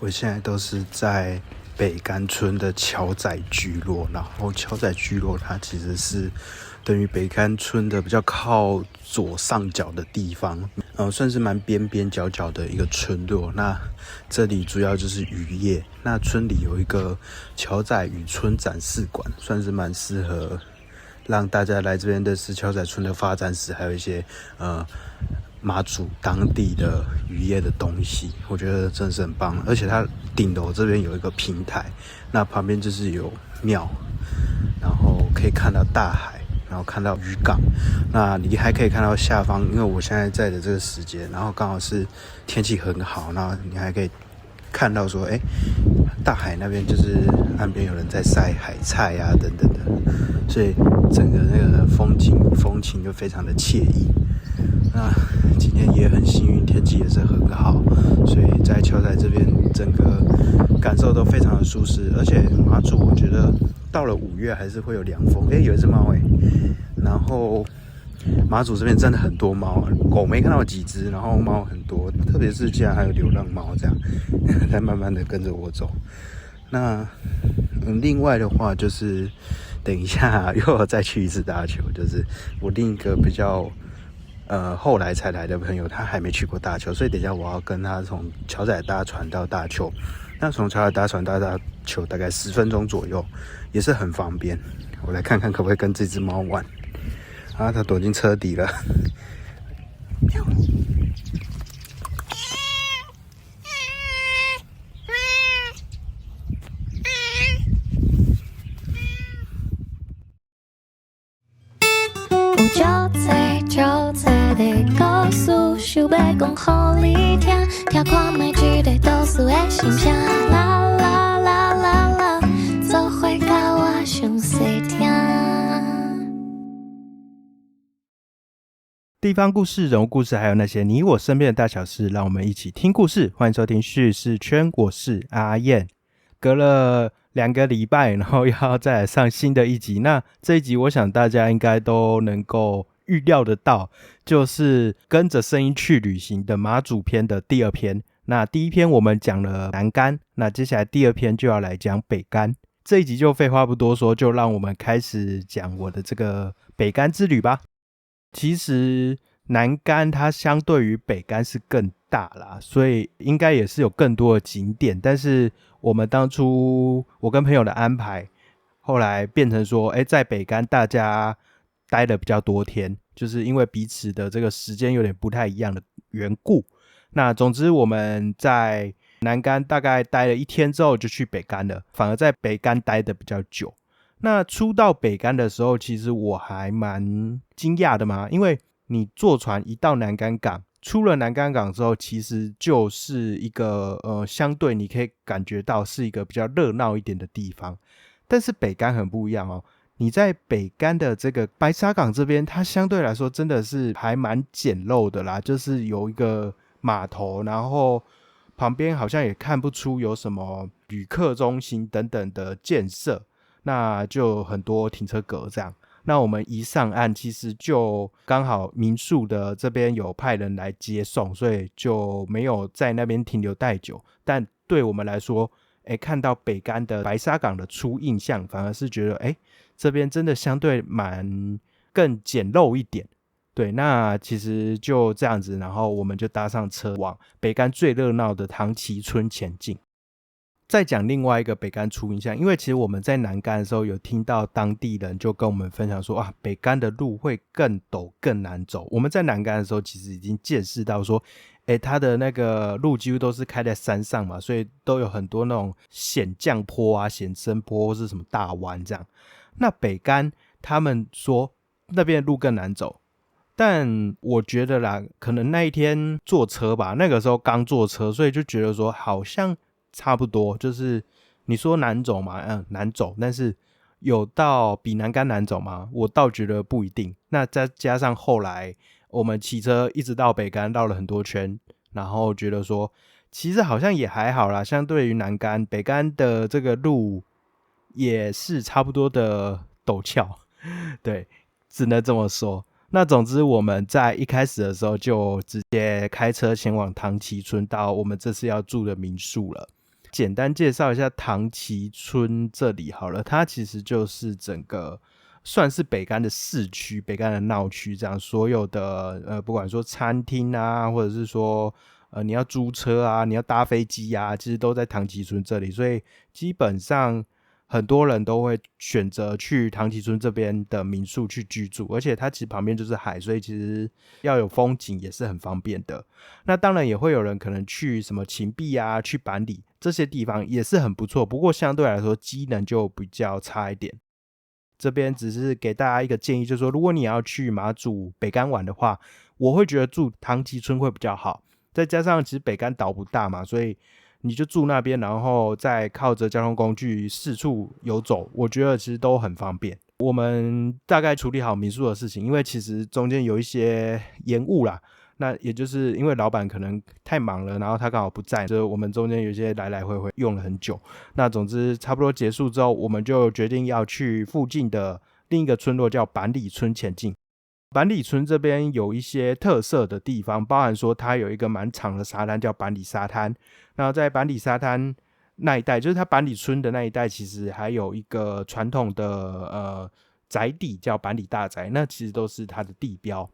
我现在都是在北竿村的桥仔聚落，然后桥仔聚落它其实是等于北竿村的比较靠左上角的地方，算是蛮边边角角的一个村落。那这里主要就是渔业，那村里有一个桥仔渔村展示馆，算是蛮适合让大家来这边认识桥仔村的发展史，还有一些马祖当地的渔业的东西，我觉得真的是很棒。而且它顶楼这边有一个平台，那旁边就是有庙，然后可以看到大海，然后看到渔港。那你还可以看到下方，因为我现在在的这个时间，然后刚好是天气很好，那你还可以看到说，大海那边就是岸边有人在晒海菜啊等等的，所以整个那个风情就非常的惬意。那今天也很幸运，天气也是很好，所以在桥仔这边整个感受都非常的舒适。而且马祖我觉得到了5月还是会有凉风，有一只猫然后马祖这边真的很多猫，狗没看到几只，然后猫很多，特别是竟然还有流浪猫这样，在慢慢的跟着我走。那另外的话就是等一下又要再去一次大球，就是我另一个比较后来才来的朋友，他还没去过大球，所以等一下我要跟他从桥仔搭船到大球。那从桥仔搭船到大球大概10分钟左右，也是很方便。我来看看可不可以跟这只猫玩。它躲进车底了。有少侪的故事，想要讲互你听，听看卖一个都市的心声，啦啦啦啦啦，做伙甲我详细听。地方故事、人物故事，还有那些你我身边的大小事，让我们一起听故事。欢迎收听叙事圈，我是阿燕。隔了2个礼拜，然后要再来上新的一集。那这一集我想大家应该都能够预料得到，就是跟着声音去旅行的马祖篇的第2篇。那第1篇我们讲了南竿，那接下来第2篇就要来讲北竿。这一集就废话不多说，就让我们开始讲我的这个北竿之旅吧。其实南竿它相对于北竿是更大啦，所以应该也是有更多的景点，但是我们当初我跟朋友的安排后来变成说在北竿大家待了比较多天，就是因为彼此的这个时间有点不太一样的缘故。那总之我们在南竿大概待了1天之后就去北竿了，反而在北竿待的比较久。那初到北竿的时候，其实我还蛮惊讶的嘛，因为你坐船一到南竿港，出了南竿港之后，其实就是一个相对你可以感觉到是一个比较热闹一点的地方。但是北竿很不一样哦，你在北竿的这个白沙港这边，它相对来说真的是还蛮简陋的啦，就是有一个码头，然后旁边好像也看不出有什么旅客中心等等的建设，那就很多停车格这样。那我们一上岸，其实就刚好民宿的这边有派人来接送，所以就没有在那边停留太久。但对我们来说，看到北竿的白沙港的初印象，反而是觉得这边真的相对蛮更简陋一点。对，那其实就这样子，然后我们就搭上车往北竿最热闹的唐崎村前进。再讲另外一个北竿初印象，因为其实我们在南竿的时候有听到当地人就跟我们分享说北竿的路会更陡更难走。我们在南竿的时候其实已经见识到说它的那个路几乎都是开在山上嘛，所以都有很多那种险降坡啊、险深坡或是什么大弯这样。那北竿他们说那边的路更难走，但我觉得啦，可能那一天坐车吧，那个时候刚坐车，所以就觉得说好像差不多，就是你说难走嘛，难走，但是有到比南竿难走吗？我倒觉得不一定。那再加上后来我们骑车一直到北竿绕了很多圈，然后觉得说其实好像也还好啦，相对于南竿，北竿的这个路也是差不多的陡峭，对，只能这么说。那总之我们在一开始的时候就直接开车前往唐崎村到我们这次要住的民宿了。简单介绍一下唐崎村这里好了，它其实就是整个算是北竿的市区，北竿的闹区，这样所有的不管说餐厅啊，或者是说你要租车啊，你要搭飞机啊，其实都在唐崎村这里，所以基本上很多人都会选择去唐崎村这边的民宿去居住，而且它其实旁边就是海，所以其实要有风景也是很方便的。那当然也会有人可能去什么芹壁啊，去板里这些地方也是很不错，不过相对来说机能就比较差一点。这边只是给大家一个建议，就是说如果你要去马祖北竿玩的话，我会觉得住唐崎村会比较好，再加上其实北竿岛不大嘛，所以你就住那边，然后再靠着交通工具四处游走，我觉得其实都很方便。我们大概处理好民宿的事情，因为其实中间有一些延误啦，那也就是因为老板可能太忙了，然后他刚好不在，所以我们中间有一些来来回回用了很久。那总之差不多结束之后，我们就决定要去附近的另一个村落叫板里村前进。板里村这边有一些特色的地方，包含说它有一个蛮长的沙滩叫板里沙滩，然后在板里沙滩那一带，就是它板里村的那一带，其实还有一个传统的宅地叫板里大宅，那其实都是它的地标。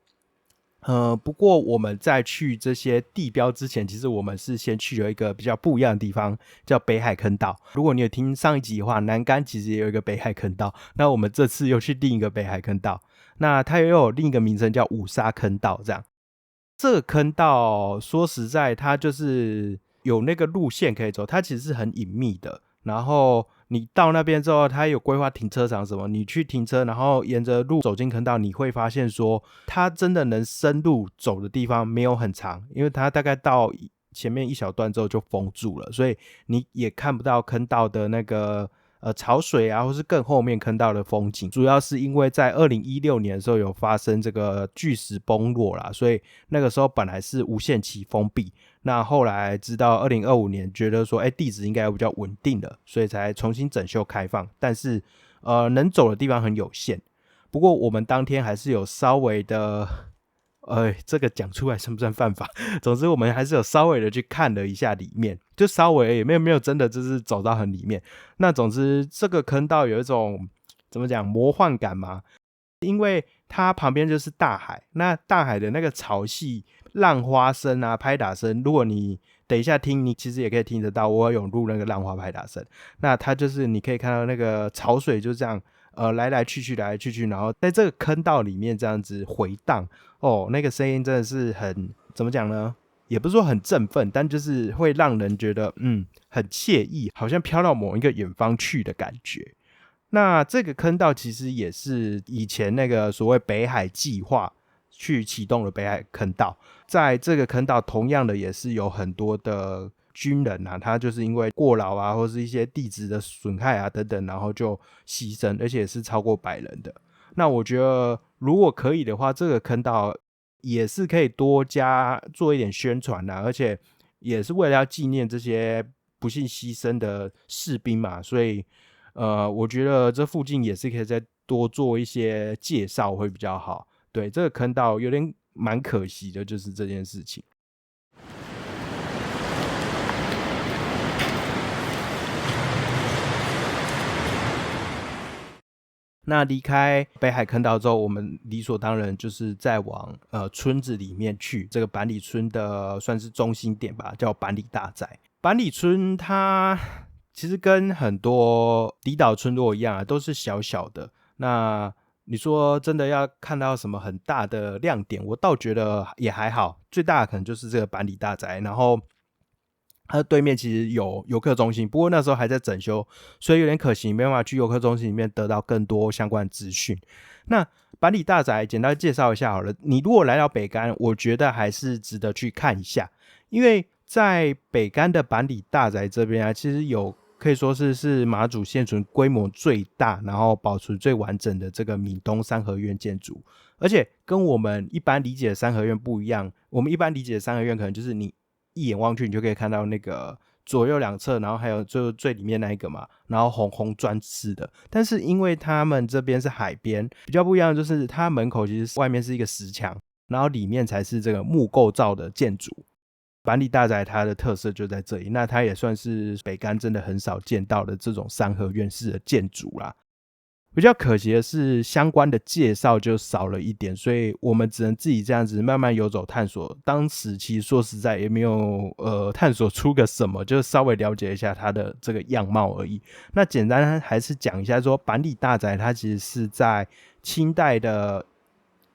不过我们在去这些地标之前，其实我们是先去了一个比较不一样的地方，叫北海坑道。如果你有听上一集的话，南竿其实也有一个北海坑道，那我们这次又去另一个北海坑道，那它又有另一个名称叫五沙坑道。这个坑道说实在，它就是有那个路线可以走，它其实是很隐秘的，然后你到那边之后，它有规划停车场什么，你去停车，然后沿着路走进坑道，你会发现说它真的能深入走的地方没有很长，因为它大概到前面一小段之后就封住了，所以你也看不到坑道的那个潮水啊，或是更后面坑道的风景。主要是因为在2016年的时候有发生这个巨石崩落啦，所以那个时候本来是无限期封闭，那后来直到2025年觉得说地质应该比较稳定了，所以才重新整修开放，但是能走的地方很有限。不过我们当天还是有稍微的这个讲出来算不算犯法？总之我们还是有稍微的去看了一下里面，就稍微也没有真的就是走到很里面。那总之这个坑道有一种怎么讲魔幻感嘛，因为它旁边就是大海，那大海的那个潮汐、浪花声啊、拍打声，如果你等一下听，你其实也可以听得到，我有录那个浪花拍打声。那它就是你可以看到那个潮水就这样来来去去，然后在这个坑道里面这样子回荡那个声音真的是很怎么讲呢？也不是说很振奋，但就是会让人觉得很惬意，好像飘到某一个远方去的感觉。那这个坑道其实也是以前那个所谓北海计划去启动的北海坑道，在这个坑道同样的也是有很多的军人啊，他就是因为过劳啊，或是一些地质的损害啊等等，然后就牺牲，而且是超过100人的。那我觉得如果可以的话，这个坑道也是可以多加做一点宣传啊，而且也是为了要纪念这些不幸牺牲的士兵嘛，所以我觉得这附近也是可以再多做一些介绍会比较好。对，这个坑道有点蛮可惜的，就是这件事情。那离开北海坑道之后，我们理所当然就是再往村子里面去，这个板里村的算是中心点吧，叫板里大宅。板里村它其实跟很多离岛村落一样啊，都是小小的。那你说真的要看到什么很大的亮点，我倒觉得也还好，最大的可能就是这个板里大宅，然后它的对面其实有游客中心，不过那时候还在整修，所以有点可惜，没办法去游客中心里面得到更多相关的资讯。那板里大宅简单介绍一下好了，你如果来到北竿，我觉得还是值得去看一下，因为在北竿的板里大宅这边啊，其实有可以说是马祖现存规模最大，然后保存最完整的这个闽东三合院建筑，而且跟我们一般理解的三合院不一样。我们一般理解的三合院可能就是你一眼望去你就可以看到那个左右两侧，然后还有最里面那一个嘛，然后红砖式的。但是因为他们这边是海边，比较不一样的就是它门口其实外面是一个石墙，然后里面才是这个木构造的建筑。板里大宅它的特色就在这里，那它也算是北竿真的很少见到的这种三合院式的建筑啦。比较可惜的是相关的介绍就少了一点，所以我们只能自己这样子慢慢游走探索。当时其实说实在也没有探索出个什么，就稍微了解一下它的这个样貌而已。那简单还是讲一下说，板里大宅它其实是在清代的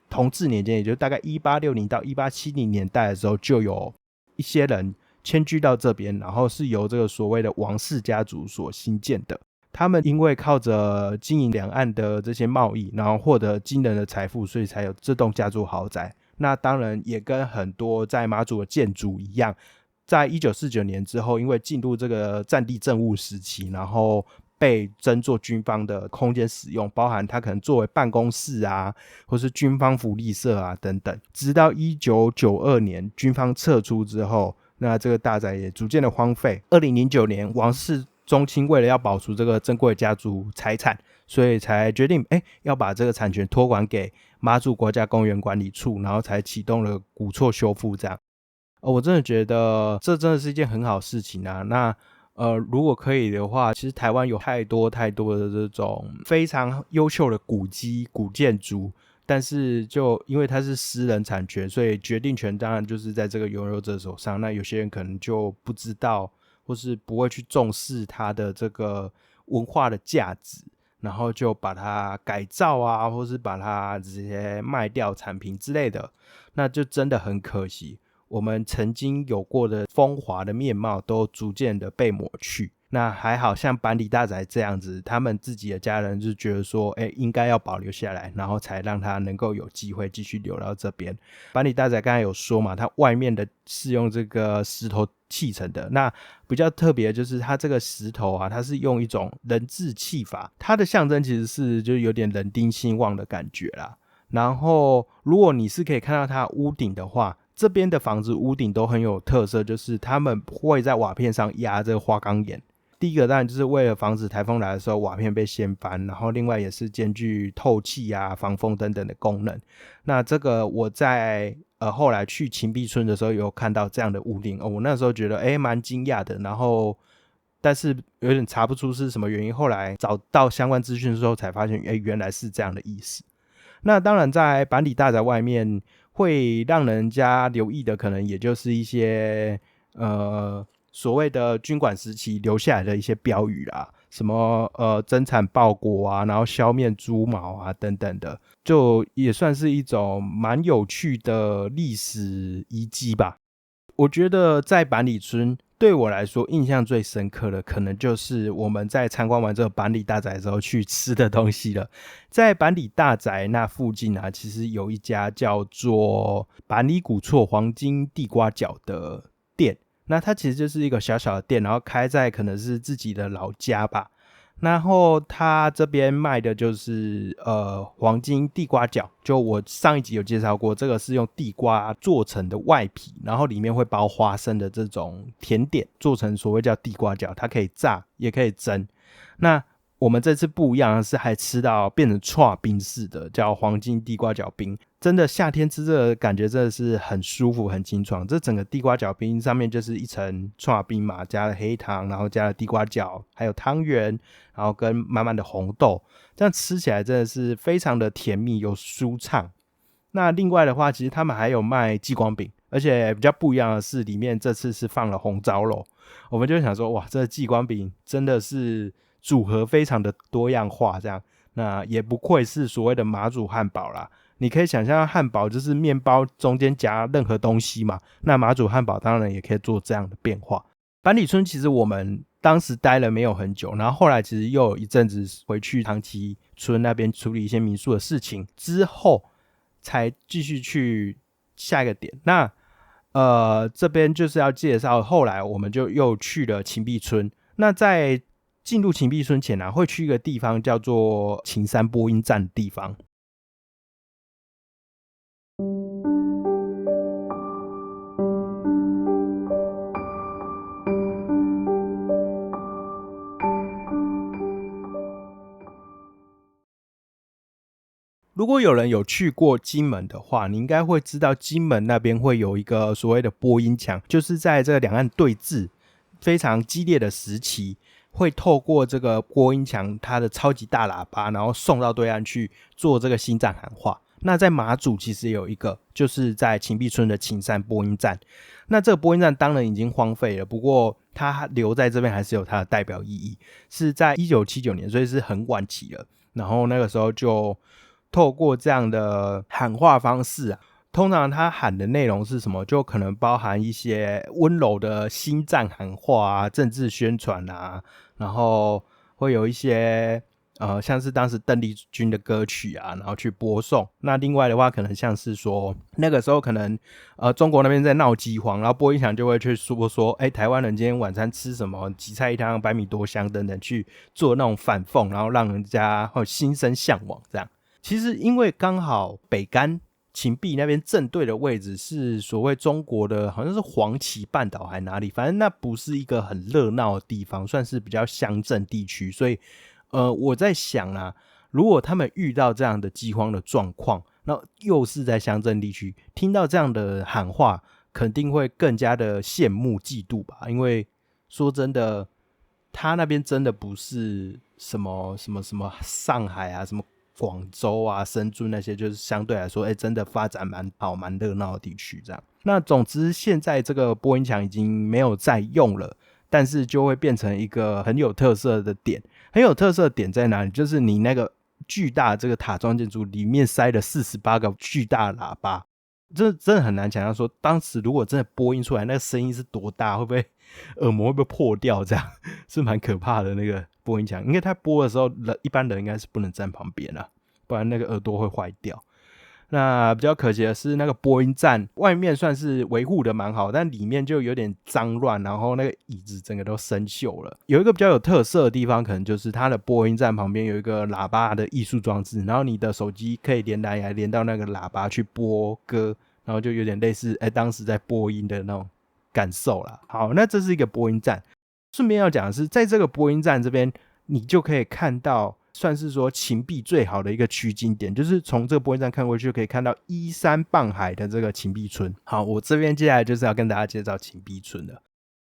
同治年间，也就大概1860到1870年代的时候，就有一些人迁居到这边，然后是由这个所谓的王氏家族所兴建的。他们因为靠着经营两岸的这些贸易，然后获得惊人的财富，所以才有这栋家族豪宅。那当然也跟很多在马祖的建筑一样，在1949年之后，因为进入这个战地政务时期，然后被征作军方的空间使用，包含它可能作为办公室啊，或是军方福利社啊等等。直到1992年军方撤出之后，那这个大宅也逐渐的荒废。2009年王氏中青为了要保存这个珍贵的家族财产，所以才决定要把这个产权托管给马祖国家公园管理处，然后才启动了古厝修复这样。我真的觉得这真的是一件很好的事情啊。那如果可以的话，其实台湾有太多的这种非常优秀的古迹古建筑，但是就因为它是私人产权，所以决定权当然就是在这个拥有者手上。那有些人可能就不知道或是不会去重视它的这个文化的价值，然后就把它改造啊，或是把它直接卖掉产品之类的，那就真的很可惜。我们曾经有过的风华的面貌都逐渐的被抹去。那还好像板里大宅这样子，他们自己的家人就觉得说应该要保留下来，然后才让他能够有机会继续留到这边。板里大宅刚才有说嘛，它外面的是用这个石头砌成的，那比较特别的就是它这个石头啊，它是用一种人字砌法，它的象征其实是就有点人丁兴旺的感觉啦。然后如果你是可以看到它屋顶的话，这边的房子屋顶都很有特色，就是他们会在瓦片上压这个花岗岩。第一个当然就是为了防止台风来的时候瓦片被掀翻，然后另外也是兼具透气啊、防风等等的功能。那这个我在后来去芹壁村的时候有看到这样的屋顶，我那时候觉得蛮惊讶的，然后但是有点查不出是什么原因，后来找到相关资讯之后才发现原来是这样的意思。那当然在板里大宅外面会让人家留意的可能也就是一些所谓的军管时期留下来的一些标语啦，什么增产报国啊，然后消灭猪毛啊等等的，就也算是一种蛮有趣的历史遗迹吧。我觉得在板里村对我来说印象最深刻的可能就是我们在参观完这个板里大宅之后去吃的东西了。在板里大宅那附近啊，其实有一家叫做板里古厝黄金地瓜饺的店，那它其实就是一个小小的店，然后开在可能是自己的老家吧。然后他这边卖的就是黄金地瓜饺，就我上一集有介绍过，这个是用地瓜做成的外皮，然后里面会包花生的这种甜点，做成所谓叫地瓜饺，它可以炸也可以蒸。那我们这次不一样的是还吃到变成剉冰式的叫黄金地瓜饺冰，真的夏天吃这个感觉真的是很舒服很清爽。这整个地瓜饺冰上面就是一层剉冰嘛，加了黑糖，然后加了地瓜饺，还有汤圆，然后跟满满的红豆，这样吃起来真的是非常的甜蜜又舒畅。那另外的话其实他们还有卖激光饼，而且比较不一样的是里面这次是放了红糟肉。我们就想说哇，这个激光饼真的是组合非常的多样化，这样那也不愧是所谓的马祖汉堡啦。你可以想象汉堡就是面包中间夹任何东西嘛，那马祖汉堡当然也可以做这样的变化。板里村其实我们当时待了没有很久，然后后来其实又有一阵子回去长崎村那边处理一些民宿的事情之后，才继续去下一个点。那这边就是要介绍后来我们就又去了芹壁村。那在进入芹壁村前啊，会去一个地方叫做芹山播音站的地方。如果有人有去过金门的话，你应该会知道金门那边会有一个所谓的播音墙，就是在这个两岸对峙非常激烈的时期，会透过这个播音墙它的超级大喇叭，然后送到对岸去做这个心战喊话。那在马祖其实有一个，就是在芹壁村的芹山播音站。那这个播音站当然已经荒废了，不过它留在这边还是有它的代表意义，是在1979年，所以是很晚期了。然后那个时候就透过这样的喊话方式啊，通常他喊的内容是什么？就可能包含一些温柔的心战喊话啊、政治宣传啊，然后会有一些像是当时邓丽君的歌曲啊，然后去播送。那另外的话，可能像是说那个时候可能中国那边在闹饥荒，然后播音响就会去说台湾人今天晚餐吃什么，几菜一汤、百米多香等等，去做那种反讽，然后让人家心生向往这样。其实因为刚好北竿芹壁那边正对的位置是所谓中国的好像是黄岐半岛还哪里，反正那不是一个很热闹的地方，算是比较乡镇地区，所以我在想啊，如果他们遇到这样的饥荒的状况，那又是在乡镇地区，听到这样的喊话，肯定会更加的羡慕嫉妒吧。因为说真的，他那边真的不是什么上海啊，什么广州啊、深圳那些，就是相对来说真的发展蛮好蛮热闹的地区这样。那总之现在这个播音墙已经没有再用了，但是就会变成一个很有特色的点。很有特色的点在哪里？就是你那个巨大的这个塔状建筑里面塞了48个巨大的喇叭，这真的很难想象说当时如果真的播音出来那个声音是多大，会不会耳膜会不会破掉，这样是蛮可怕的。那个播音墙因为他播的时候一般人应该是不能站旁边啊，不然那个耳朵会坏掉。那比较可惜的是那个播音站外面算是维护的蛮好，但里面就有点脏乱，然后那个椅子整个都生锈了。有一个比较有特色的地方，可能就是它的播音站旁边有一个喇叭的艺术装置，然后你的手机可以连蓝牙连到那个喇叭去播歌，然后就有点类似当时在播音的那种感受啦。好，那这是一个播音站。顺便要讲的是，在这个播音站这边你就可以看到算是说芹壁最好的一个取景点，就是从这个播音站看过去就可以看到依山傍海的这个芹壁村。好，我这边接下来就是要跟大家介绍芹壁村了。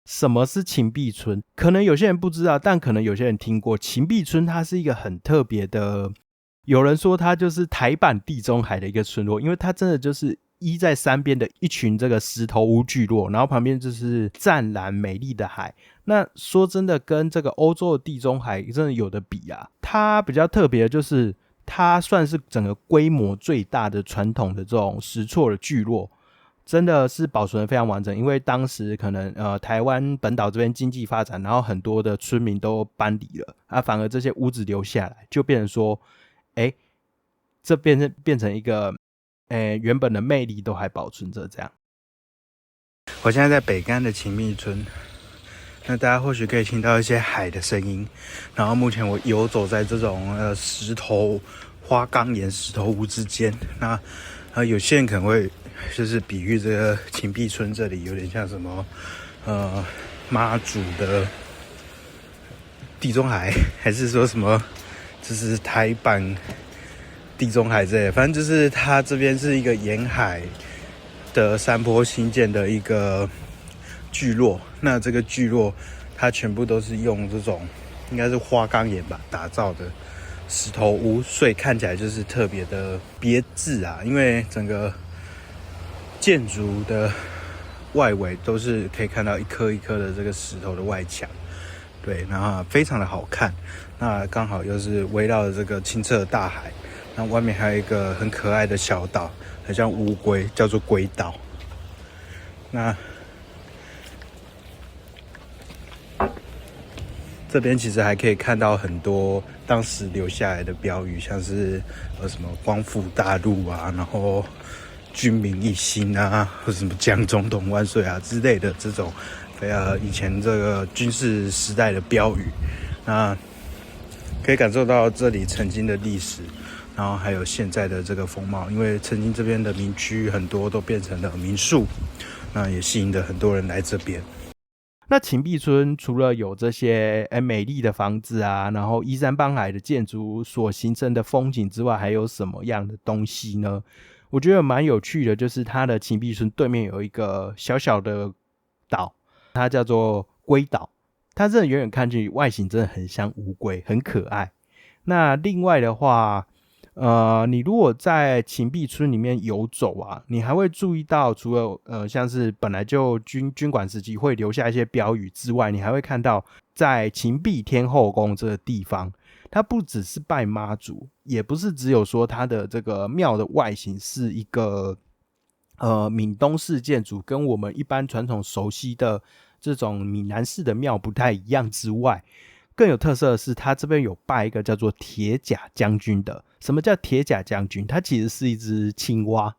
什么是芹壁村？可能有些人不知道，但可能有些人听过。芹壁村它是一个很特别的，有人说它就是台版地中海的一个村落，因为它真的就是依在山边的一群这个石头屋聚落，然后旁边就是湛蓝美丽的海。那说真的，跟这个欧洲的地中海真的有的比啊。它比较特别的就是它算是整个规模最大的传统的这种石厝的聚落，真的是保存得非常完整。因为当时可能台湾本岛这边经济发展，然后很多的村民都搬离了啊，反而这些屋子留下来，就变成说这变成一个原本的魅力都还保存着这样。我现在在北竿的芹壁村，那大家或许可以听到一些海的声音。然后目前我游走在这种石头花岗岩石头屋之间。那有些人可能会就是比喻这个芹壁村这里有点像什么妈祖的地中海，还是说什么就是台版地中海之类的，反正就是它这边是一个沿海的山坡新建的一个聚落。那这个聚落它全部都是用这种应该是花岗岩吧打造的石头屋，所以看起来就是特别的别致啊。因为整个建筑的外围都是可以看到一颗一颗的这个石头的外墙，对，然后非常的好看。那刚好又是围绕着这个清澈的大海，那外面还有一个很可爱的小岛，很像乌龟，叫做龟岛。那这边其实还可以看到很多当时留下来的标语，像是什么光复大陆啊，然后军民一心啊，或者什么蒋总统万岁啊之类的这种以前这个军事时代的标语。那可以感受到这里曾经的历史，然后还有现在的这个风貌。因为曾经这边的民居很多都变成了民宿，那也吸引了很多人来这边。那芹壁村除了有这些美丽的房子啊，然后依山傍海的建筑所形成的风景之外，还有什么样的东西呢？我觉得蛮有趣的，就是它的芹壁村对面有一个小小的岛，它叫做龟岛。它真的远远看进去，外形真的很像乌龟，很可爱。那另外的话，你如果在芹壁村里面游走啊，你还会注意到，除了像是本来就军管时期会留下一些标语之外，你还会看到在芹壁天后宫这个地方，它不只是拜妈祖，也不是只有说它的这个庙的外形是一个闽东式建筑，跟我们一般传统熟悉的这种闽南式的庙不太一样之外，更有特色的是，它这边有拜一个叫做铁甲将军的。什么叫铁甲将军？它其实是一只青蛙，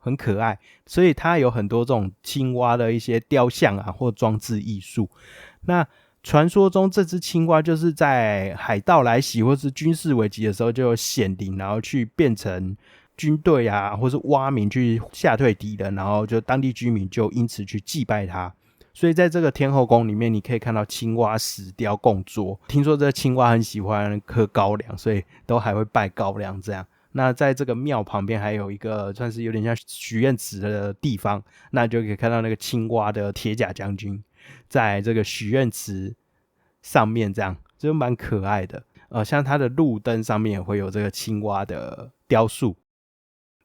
很可爱，所以它有很多这种青蛙的一些雕像啊，或装置艺术。那传说中这只青蛙就是在海盗来袭或是军事危机的时候就有显灵，然后去变成军队啊，或是蛙民去吓退敌人，然后就当地居民就因此去祭拜它。所以在这个天后宫里面，你可以看到青蛙石雕供桌。听说这青蛙很喜欢喝高粱，所以都还会拜高粱这样。那在这个庙旁边还有一个算是有点像许愿池的地方，那就可以看到那个青蛙的铁甲将军在这个许愿池上面，这样就蛮可爱的。像它的路灯上面也会有这个青蛙的雕塑。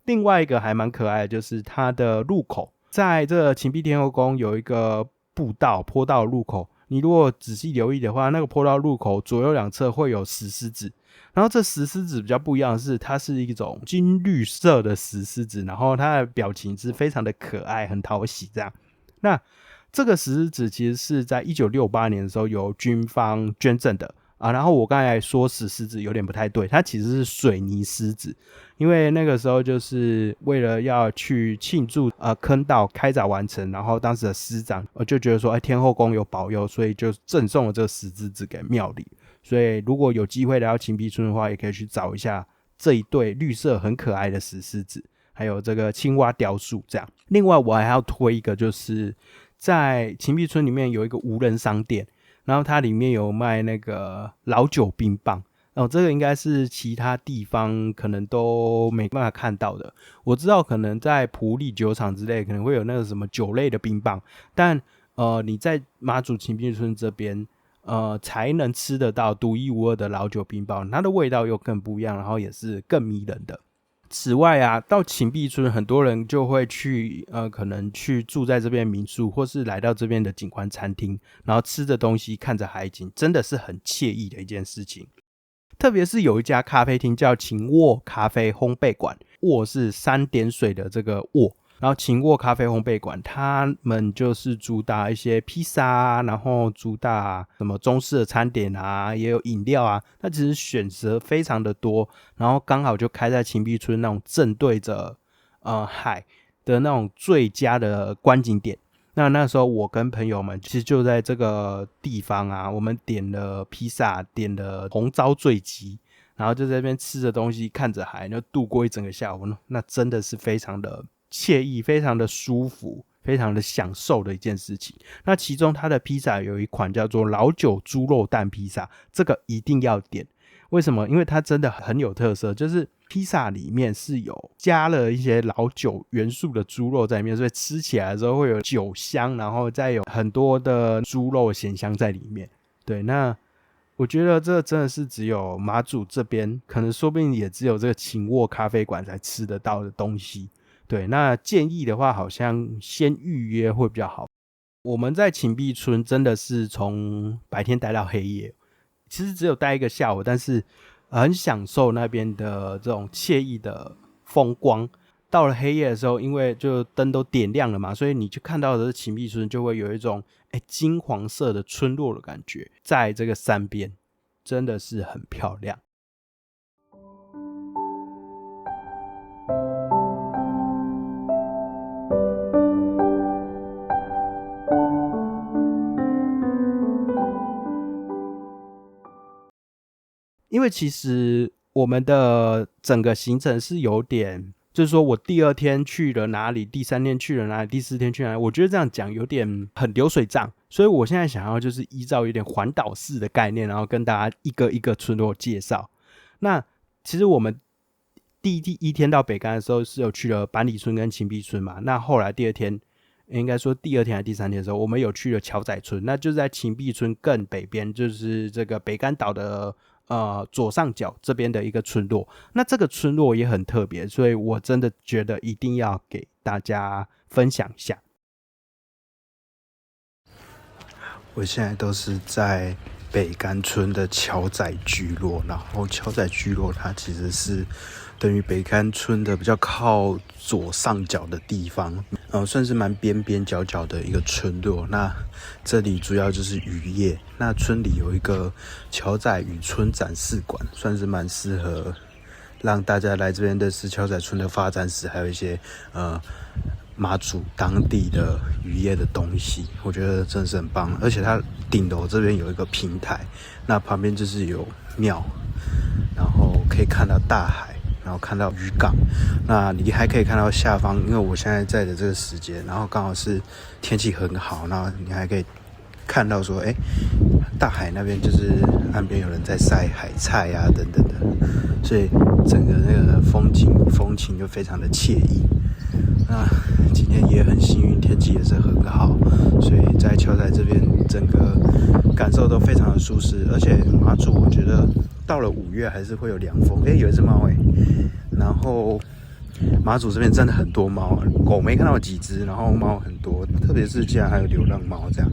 另外一个还蛮可爱的就是它的入口，在这个芹壁天后宫有一个坡道入口，你如果仔细留意的话，那个坡道入口左右两侧会有石狮子，然后这石狮子比较不一样的是，它是一种金绿色的石狮子，然后它的表情是非常的可爱，很讨喜这样。那这个石狮子其实是在1968年的时候由军方捐赠的啊，然后我刚才说石狮子有点不太对，它其实是水泥狮子，因为那个时候就是为了要去庆祝坑道开凿完成，然后当时的师长就觉得说天后宫有保佑，所以就赠送了这个石狮子给庙里。所以如果有机会来到芹壁村的话，也可以去找一下这一对绿色很可爱的石狮子，还有这个青蛙雕塑这样。另外我还要推一个，就是在芹壁村里面有一个无人商店，然后它里面有卖那个老酒冰棒，这个应该是其他地方可能都没办法看到的。我知道可能在埔里酒厂之类可能会有那个什么酒类的冰棒，但你在马祖芹壁村这边才能吃得到独一无二的老酒冰棒，它的味道又更不一样，然后也是更迷人的。此外啊，到芹壁村很多人就会去可能去住在这边的民宿，或是来到这边的景观餐厅，然后吃着东西看着海景，真的是很惬意的一件事情。特别是有一家咖啡厅叫秦沃咖啡烘焙馆，沃是3点水的这个沃，然后秦沃咖啡烘焙馆他们就是主打一些披萨啊，然后主打什么中式的餐点啊，也有饮料啊，那其实选择非常的多，然后刚好就开在芹壁村那种正对着海的那种最佳的观景点。那时候我跟朋友们其实就在这个地方啊，我们点了披萨，点了红糟醉鸡，然后就在那边吃着东西看着海，就度过一整个下午，那真的是非常的惬意，非常的舒服，非常的享受的一件事情。那其中它的披萨有一款叫做老酒猪肉蛋披萨，这个一定要点。为什么？因为它真的很有特色，就是披萨里面是有加了一些老酒元素的猪肉在里面，所以吃起来的时候会有酒香，然后再有很多的猪肉咸香在里面。对，那我觉得这真的是只有马祖这边，可能说不定也只有这个秦沃咖啡馆才吃得到的东西。对，那建议的话好像先预约会比较好。我们在芹壁村真的是从白天待到黑夜，其实只有待一个下午，但是很享受那边的这种惬意的风光。到了黑夜的时候，因为就灯都点亮了嘛，所以你去看到的芹壁村就会有一种金黄色的村落的感觉，在这个山边真的是很漂亮。因为其实我们的整个行程是有点，就是说我第2天去了哪里，第3天去了哪里，第4天去了哪里，我觉得这样讲有点很流水账，所以我现在想要就是依照有点环岛式的概念，然后跟大家一个一个村落介绍。那其实我们第一天到北竿的时候是有去了板里村跟芹壁村嘛，那后来第二天，应该说第二天还是第三天的时候，我们有去了桥仔村，那就是在芹壁村更北边，就是这个北竿岛的左上角这边的一个村落。那这个村落也很特别，所以我真的觉得一定要给大家分享一下。我现在都是在北竿村的桥仔聚落，然后桥仔聚落它其实是等于北竿村的比较靠左上角的地方，算是蛮边边角角的一个村落。那这里主要就是渔业，那村里有一个桥仔渔村展示馆，算是蛮适合让大家来这边认识桥仔村的发展史，还有一些马祖当地的渔业的东西，我觉得真的是很棒。而且它顶楼这边有一个平台，那旁边就是有庙，然后可以看到大海，然后看到渔港。那你还可以看到下方，因为我现在在的这个时间，然后刚好是天气很好，然后你还可以看到说，大海那边就是岸边有人在晒海菜啊等等的，所以整个那个风情就非常的惬意。那今天也很幸运，天气也是很好，所以在桥仔这边整个感受都非常的舒适。而且马祖我觉得到了5月还是会有凉风，有一只猫然后马祖这边真的很多猫，狗没看到几只，然后猫很多，特别是竟然还有流浪猫这样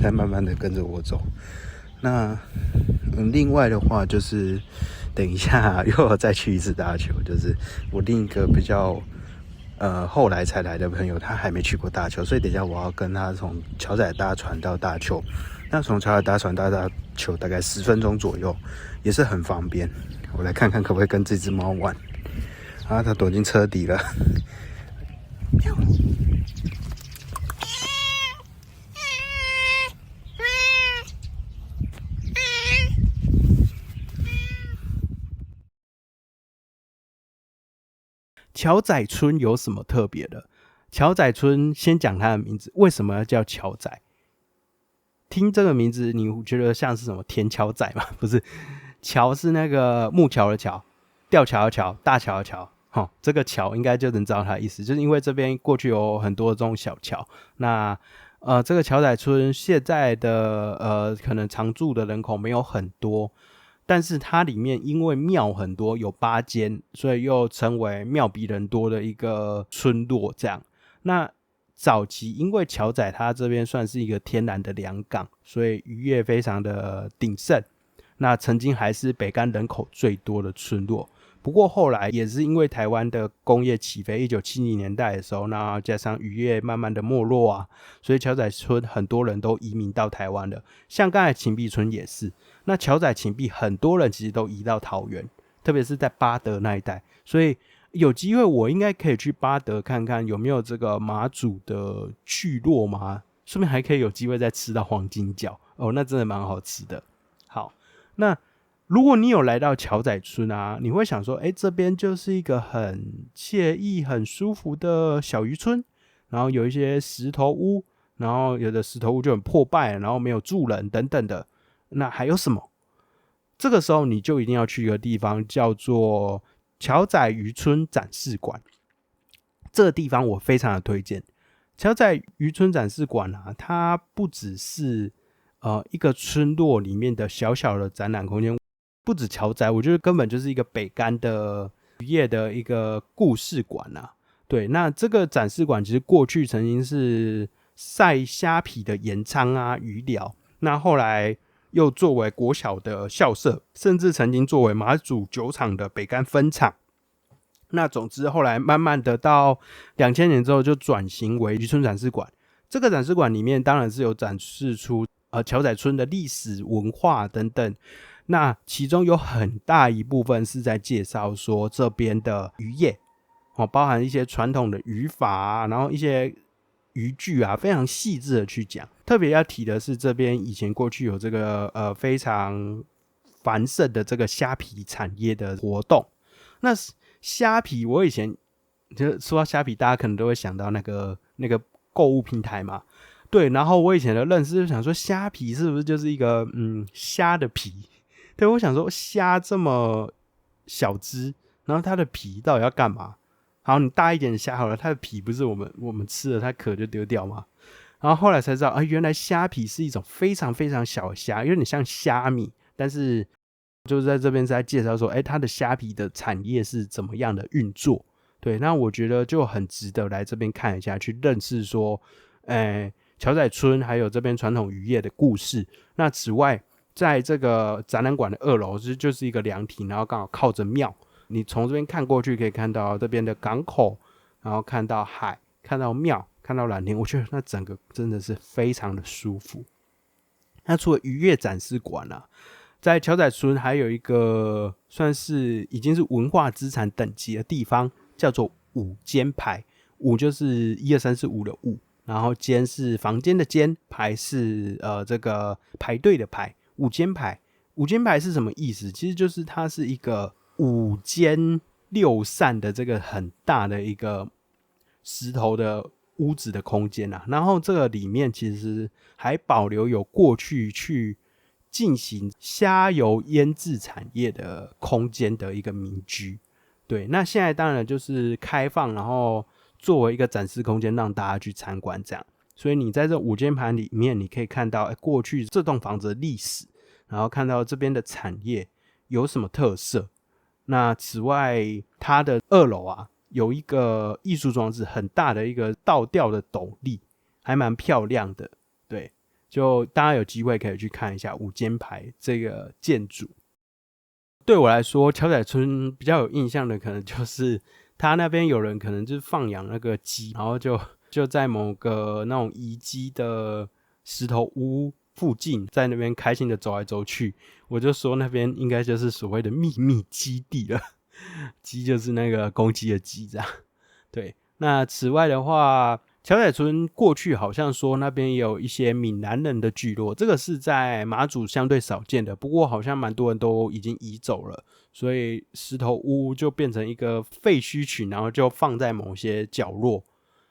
在慢慢的跟着我走。那另外的话就是等一下又要再去一次大邱，就是我另一个比较后来才来的朋友，他还没去过大邱，所以等一下我要跟他从桥仔搭船到大邱。那从桥仔搭船到大邱大概10分钟左右，也是很方便。我来看看可不可以跟这只猫玩。啊，它躲进车底了。桥仔村有什么特别的？桥仔村先讲它的名字，为什么要叫桥仔？听这个名字，你觉得像是什么田桥仔吗？不是，桥是那个木桥的桥，吊桥的桥，大桥的桥。这个桥应该就能知道它的意思，就是因为这边过去有很多这种小桥。那这个桥仔村现在的可能常住的人口没有很多。但是它里面因为庙很多，有8间，所以又称为庙比人多的一个村落这样。那早期因为桥仔它这边算是一个天然的良港，所以渔业非常的鼎盛。那曾经还是北竿人口最多的村落。不过后来也是因为台湾的工业起飞，1970年代的时候，那加上渔业慢慢的没落啊，所以桥仔村很多人都移民到台湾了。像刚才芹壁村也是，那桥仔芹壁很多人其实都移到桃园，特别是在八德那一带，所以有机会我应该可以去八德看看有没有这个马祖的聚落嘛，顺便还可以有机会再吃到黄金饺哦，那真的蛮好吃的。好，那如果你有来到桥仔村啊，你会想说，这边就是一个很惬意、很舒服的小渔村，然后有一些石头屋，然后有的石头屋就很破败，然后没有住人等等的。那还有什么？这个时候你就一定要去一个地方，叫做桥仔渔村展示馆。这个地方我非常的推荐。桥仔渔村展示馆啊，它不只是一个村落里面的小小的展览空间。不止桥仔，我觉得根本就是一个北竿的渔业的一个故事馆啊。对，那这个展示馆其实过去曾经是晒虾皮的盐仓啊、鱼寮，那后来又作为国小的校舍，甚至曾经作为马祖酒厂的北竿分厂。那总之后来慢慢的到2000年之后就转型为渔村展示馆。这个展示馆里面当然是有展示出桥仔村的历史文化等等。那其中有很大一部分是在介绍说这边的渔业，包含一些传统的渔法啊，然后一些渔具啊，非常细致的去讲。特别要提的是，这边以前过去有这个非常繁盛的这个虾皮产业的活动。那虾皮，我以前就说到虾皮，大家可能都会想到那个购物平台嘛。对，然后我以前的认识就想说，虾皮是不是就是一个虾的皮？对，我想说虾这么小只，然后它的皮到底要干嘛？好，你大一点的虾好了，它的皮不是我们吃了它壳就丢掉吗？然后后来才知道原来虾皮是一种非常非常小的虾，有点像虾米，但是就是在这边是在介绍说，它的虾皮的产业是怎么样的运作。对，那我觉得就很值得来这边看一下，去认识说，桥仔村还有这边传统渔业的故事。那此外，在这个展览馆的2楼就是一个凉亭，然后刚好靠着庙，你从这边看过去可以看到这边的港口，然后看到海，看到庙，看到蓝天，我觉得那整个真的是非常的舒服。那除了渔业展示馆啊，在桥仔村还有一个算是已经是文化资产等级的地方，叫做五间排。五就是1、2、3、4、5的5，然后间是房间的间，排是这个排队的排。五间排，五间排是什么意思？其实就是它是一个5间6扇的这个很大的一个石头的屋子的空间啊。然后这个里面其实还保留有过去去进行虾油腌制产业的空间的一个民居。对，那现在当然就是开放，然后作为一个展示空间让大家去参观这样。所以你在这5间盘里面，你可以看到过去这栋房子的历史，然后看到这边的产业有什么特色。那此外，它的2楼啊，有一个艺术装置，很大的一个倒吊的斗笠，还蛮漂亮的。对，就大家有机会可以去看一下5间排这个建筑。对我来说，桥仔村比较有印象的，可能就是他那边有人可能就是放养那个鸡，然后就在某个那种遗迹的石头屋附近，在那边开心的走来走去。我就说那边应该就是所谓的秘密基地了，鸡就是那个公鸡的鸡这样。对，那此外的话，桥仔村过去好像说那边也有一些闽南人的聚落，这个是在马祖相对少见的，不过好像蛮多人都已经移走了，所以石头屋就变成一个废墟群，然后就放在某些角落。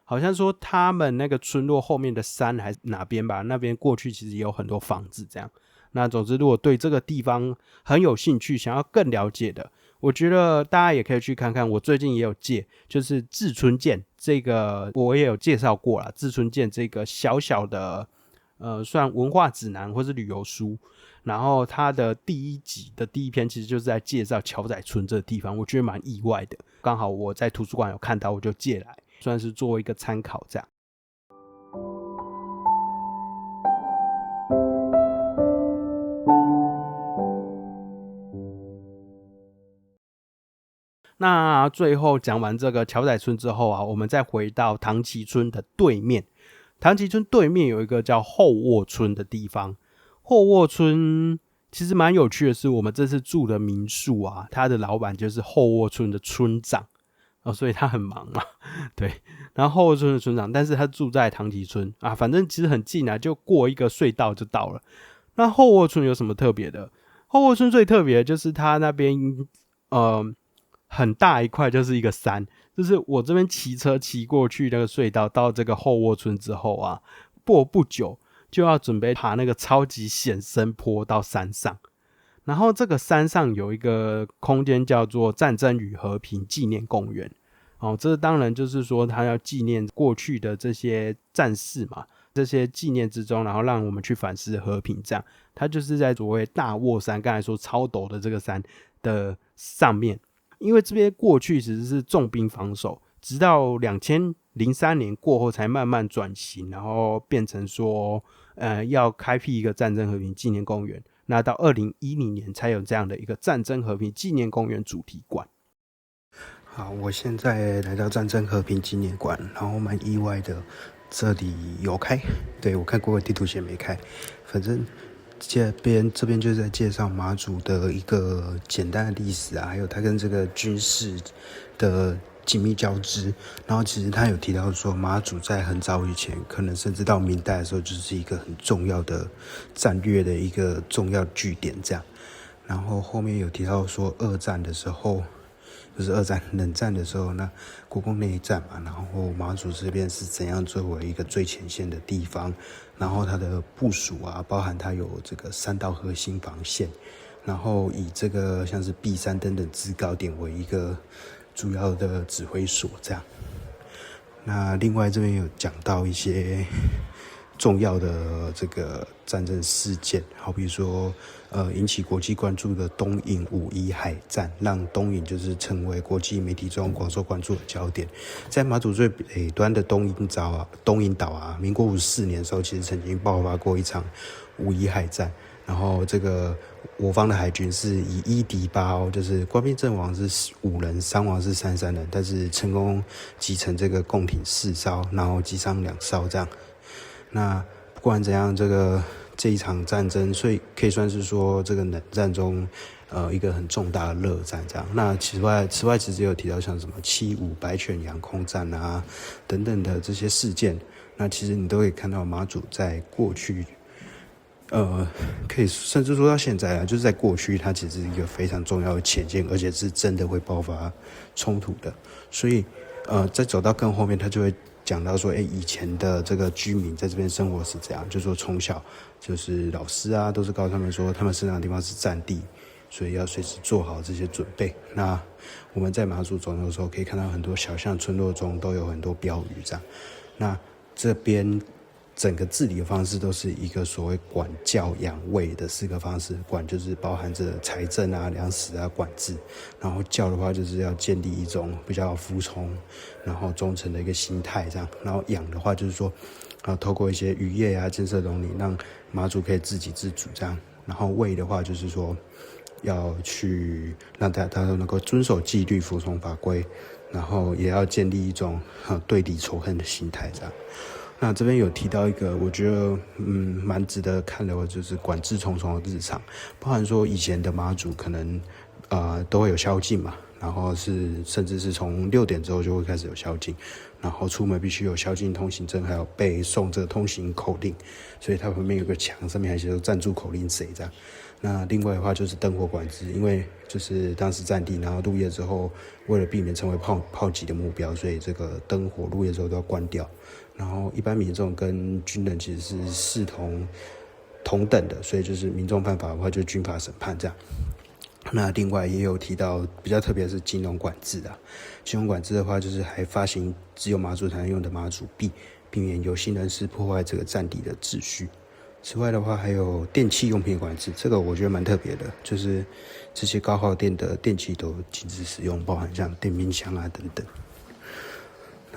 好像说他们那个村落后面的山还是哪边吧，那边过去其实也有很多房子这样。那总之如果对这个地方很有兴趣，想要更了解的，我觉得大家也可以去看看，我最近也有借，就是志村健这个我也有介绍过啦，志村健这个小小的算文化指南或是旅游书，然后它的第1集的第1篇其实就是在介绍桥仔村这个地方，我觉得蛮意外的，刚好我在图书馆有看到，我就借来算是作为一个参考这样。那最后讲完这个桥仔村之后啊，我们再回到唐崎村的对面。唐崎村对面有一个叫后沃村的地方。后沃村其实蛮有趣的是，我们这次住的民宿啊，他的老板就是后沃村的村长所以他很忙嘛。对，然后后沃村的村长，但是他住在唐崎村啊，反正其实很近啊，就过一个隧道就到了。那后沃村有什么特别的？后沃村最特别的就是他那边很大一块就是一个山，就是我这边骑车骑过去那个隧道到这个后沃村之后啊，不久就要准备爬那个超级险深坡到山上。然后这个山上有一个空间叫做战争与和平纪念公园这当然就是说他要纪念过去的这些战士嘛，这些纪念之中，然后让我们去反思和平这样。它就是在所谓大沃山，刚才说超陡的这个山的上面。因为这边过去其实是重兵防守，直到2003年过后才慢慢转型，然后变成说要开辟一个战争和平纪念公园。那到2010年才有这样的一个战争和平纪念公园主题馆。好，我现在来到战争和平纪念馆，然后蛮意外的，这里有开，对，我看过地图写没开，反正这边就是在介绍马祖的一个简单的历史啊，还有它跟这个军事的紧密交织。然后其实他有提到说，马祖在很早以前，可能甚至到明代的时候，就是一个很重要的战略的一个重要据点这样。然后后面有提到说，2战的时候，就是冷战的时候，那国共内战嘛，然后马祖这边是怎样作为一个最前线的地方，然后它的部署啊，包含它有这个3道核心防线，然后以这个像是碧山等等制高点为一个主要的指挥所这样。那另外这边有讲到一些重要的这个战争事件，好比说引起国际关注的东引5.1海战，让东引就是成为国际媒体中广受关注的焦点。在马祖最北端的东引岛啊，民国54年的时候，其实曾经爆发过一场5.1海战，然后这个我方的海军是以1敌8，就是官兵阵亡是5人，伤亡是33人，但是成功击沉这个共艇4艘，然后击伤2艘这样。那不管怎样，这一场战争，所以可以算是说这个冷战中一个很重大的热战这样。那此外其实有提到像什么7.5白犬洋空战啊等等的这些事件，那其实你都可以看到马祖在过去可以甚至说到现在啊，就是在过去它其实是一个非常重要的前线，而且是真的会爆发冲突的。所以在走到更后面，它就会讲到说，以前的这个居民在这边生活是这样，就是说从小就是老师啊都是告诉他们说，他们生长的地方是战地，所以要随时做好这些准备。那我们在马祖走的时候，可以看到很多小巷村落中都有很多标语这样。那这边整个治理的方式都是一个所谓管教养卫的4个方式，管就是包含着财政啊、粮食啊管制，然后教的话就是要建立一种比较服从然后忠诚的一个心态这样，然后养的话就是说透过一些渔业啊、建设农林，让马祖可以自给自足这样，然后卫的话就是说要去让大家能够遵守纪律、服从法规，然后也要建立一种对敌仇恨的心态这样。那这边有提到一个我觉得蛮值得看的，就是管制重重的日常，包含说以前的马祖可能都会有宵禁嘛，然后甚至是从6点之后就会开始有宵禁，然后出门必须有宵禁通行证，还有背诵这个通行口令，所以它旁边有个墙，上面还写着赞助口令谁这样。那另外的话就是灯火管制，因为就是当时战地，然后入夜之后，为了避免成为炮击的目标，所以这个灯火入夜之后都要关掉。然后一般民众跟军人其实是视同等的，所以就是民众犯法的话就军法审判这样。那另外也有提到比较特别的是金融管制啊，金融管制的话就是还发行只有马祖才能用的马祖币，避免有心人士破坏这个战地的秩序。此外的话还有电器用品管制，这个我觉得蛮特别的，就是这些高耗电的电器都禁止使用，包含像电冰箱啊等等。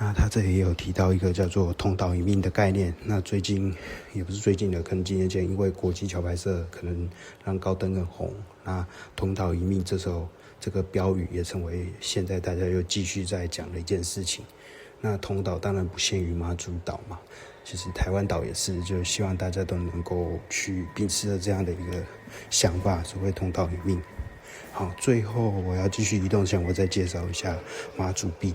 那他这里也有提到一个叫做同岛一命的概念，那最近也不是最近的，可能几年前因为国际桥牌社可能让高登很红，那同岛一命这时候这个标语也成为现在大家又继续在讲的一件事情。那同岛当然不限于马祖岛嘛，其实台湾岛也是，就希望大家都能够去秉持着这样的一个想法，所谓同岛一命。好，最后我要继续移动前，我再介绍一下马祖币。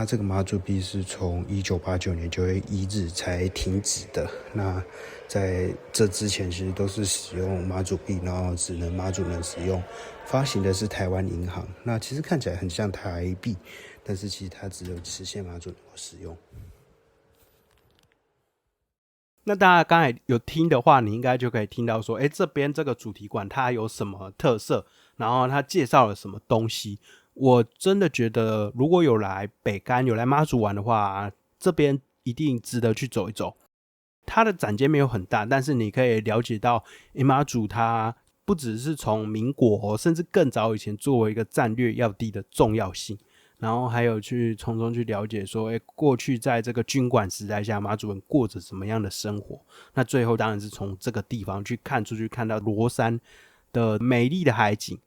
这个马祖币是从1989年9月1日才停止的。那在这之前，其实都是使用马祖币，然后只能马祖能使用。发行的是台湾银行，那其实看起来很像台币，但是其实它只有实现马祖能够使用。那大家刚才有听的话，你应该就可以听到说，这边这个主题馆它有什么特色，然后它介绍了什么东西。我真的觉得如果有来北竿有来马祖玩的话，这边一定值得去走一走。它的展间没有很大，但是你可以了解到马祖它不只是从民国甚至更早以前作为一个战略要地的重要性，然后还有去从中去了解说过去在这个军管时代下马祖人过着什么样的生活。那最后当然是从这个地方去看出去，看到罗山的美丽的海景。